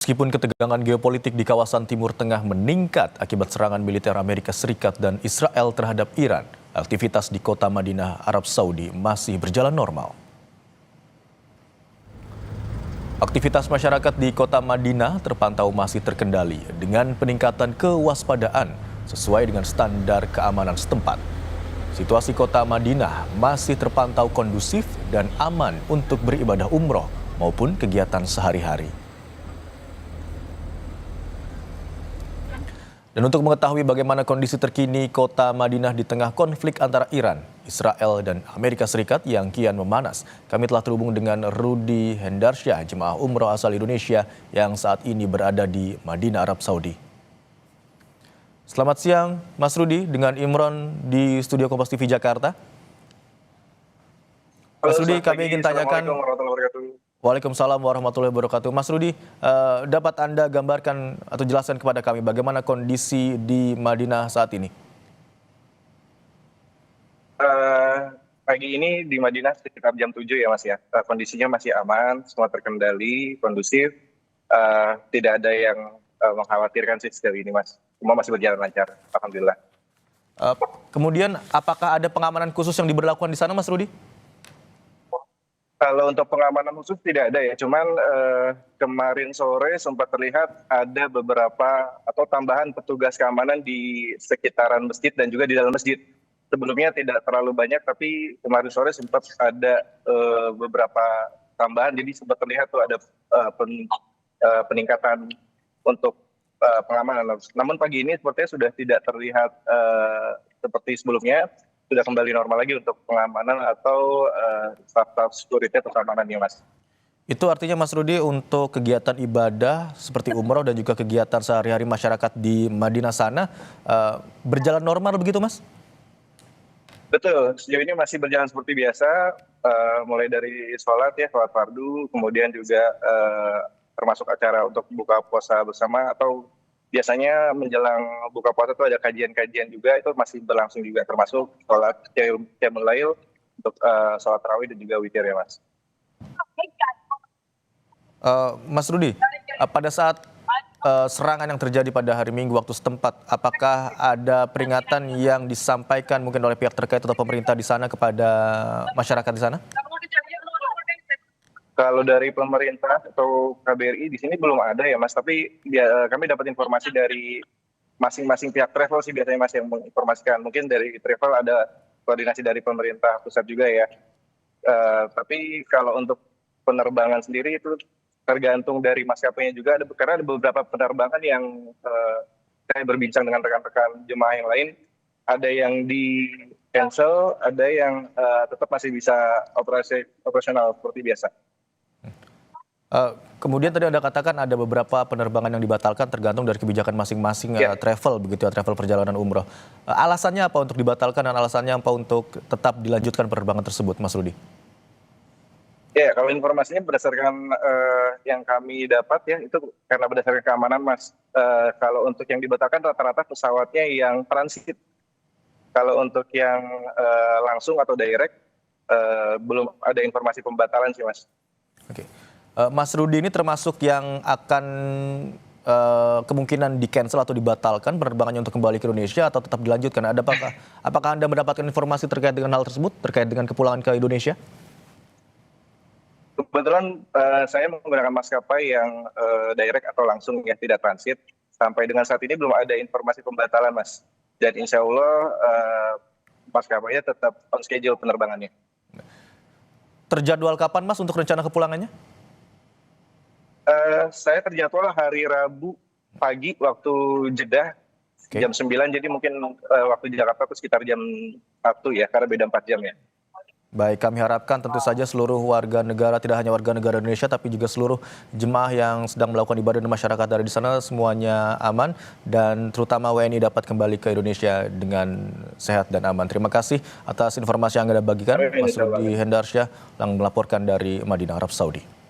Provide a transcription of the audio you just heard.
Meskipun ketegangan geopolitik di kawasan Timur Tengah meningkat akibat serangan militer Amerika Serikat dan Israel terhadap Iran, aktivitas di kota Madinah, Arab Saudi masih berjalan normal. Aktivitas masyarakat di kota Madinah terpantau masih terkendali dengan peningkatan kewaspadaan sesuai dengan standar keamanan setempat. Situasi kota Madinah masih terpantau kondusif dan aman untuk beribadah umroh maupun kegiatan sehari-hari. Dan untuk mengetahui bagaimana kondisi terkini kota Madinah di tengah konflik antara Iran, Israel, dan Amerika Serikat yang kian memanas, kami telah terhubung dengan Rudy Hendarsyah, jemaah umroh asal Indonesia yang saat ini berada di Madinah, Arab Saudi. Selamat siang, Mas Rudy, dengan Imron di Studio Kompas TV Jakarta. Mas Rudy, kami ingin tanyakan. Waalaikumsalam warahmatullahi wabarakatuh. Mas Rudy, dapat Anda gambarkan atau jelaskan kepada kami bagaimana kondisi di Madinah saat ini? Pagi ini di Madinah sekitar jam 7 ya Mas ya. Kondisinya masih aman, semua terkendali, kondusif. Tidak ada yang mengkhawatirkan sih sejauh ini Mas. Semua masih berjalan lancar, alhamdulillah. Kemudian apakah ada pengamanan khusus yang diberlakukan di sana Mas Rudy? Kalau untuk pengamanan khusus tidak ada ya, cuman kemarin sore sempat terlihat ada beberapa atau tambahan petugas keamanan di sekitaran masjid dan juga di dalam masjid. Sebelumnya tidak terlalu banyak, tapi kemarin sore sempat ada beberapa tambahan, jadi sempat terlihat tuh ada peningkatan untuk pengamanan. Namun pagi ini sepertinya sudah tidak terlihat seperti sebelumnya. Sudah kembali normal lagi untuk pengamanan atau staff security atau keamanannya Mas. Itu artinya Mas Rudy untuk kegiatan ibadah seperti umroh dan juga kegiatan sehari-hari masyarakat di Madinah sana berjalan normal begitu Mas? Betul, sejauh ini masih berjalan seperti biasa, mulai dari sholat fardu, kemudian juga termasuk acara untuk buka puasa bersama atau biasanya menjelang buka puasa itu ada kajian-kajian juga, itu masih berlangsung juga, termasuk sholat qiyamul lail untuk sholat tarawih dan juga witir ya Mas. Mas Rudy, pada saat serangan yang terjadi pada hari Minggu waktu setempat, apakah ada peringatan yang disampaikan mungkin oleh pihak terkait atau pemerintah di sana kepada masyarakat di sana? Kalau dari pemerintah atau KBRI di sini belum ada ya Mas, tapi kami dapat informasi dari masing-masing pihak travel sih biasanya Mas yang menginformasikan. Mungkin dari travel ada koordinasi dari pemerintah pusat juga ya. Tapi kalau untuk penerbangan sendiri itu tergantung dari maskapainya juga, karena ada beberapa penerbangan yang saya berbincang dengan rekan-rekan jemaah yang lain, ada yang di cancel, ada yang tetap masih bisa operasional seperti biasa. Kemudian tadi Anda katakan ada beberapa penerbangan yang dibatalkan tergantung dari kebijakan masing-masing travel begitu ya, travel perjalanan umroh. Alasannya apa untuk dibatalkan dan alasannya apa untuk tetap dilanjutkan penerbangan tersebut, Mas Rudy? Ya, kalau informasinya berdasarkan yang kami dapat ya, itu karena berdasarkan keamanan Mas. Kalau untuk yang dibatalkan rata-rata pesawatnya yang transit. Kalau untuk yang langsung atau direct, belum ada informasi pembatalan sih Mas. Oke. Mas Rudy ini termasuk yang akan kemungkinan di-cancel atau dibatalkan penerbangannya untuk kembali ke Indonesia atau tetap dilanjutkan? Apakah Anda mendapatkan informasi terkait dengan hal tersebut, terkait dengan kepulangan ke Indonesia? Kebetulan saya menggunakan maskapai yang direct atau langsung ya, tidak transit. Sampai dengan saat ini belum ada informasi pembatalan Mas. Dan insya Allah maskapainya tetap on schedule penerbangannya. Terjadwal kapan Mas untuk rencana kepulangannya? Saya terjadwal hari Rabu pagi waktu Jeddah, jam 9, jadi mungkin waktu di Jakarta itu sekitar jam 1 ya, karena beda 4 jam ya. Baik, kami harapkan tentu saja seluruh warga negara, tidak hanya warga negara Indonesia, tapi juga seluruh jemaah yang sedang melakukan ibadah dan masyarakat dari di sana semuanya aman, dan terutama WNI dapat kembali ke Indonesia dengan sehat dan aman. Terima kasih atas informasi yang Anda bagikan, Mas Rudy Hendarsyah yang melaporkan dari Madinah, Arab Saudi.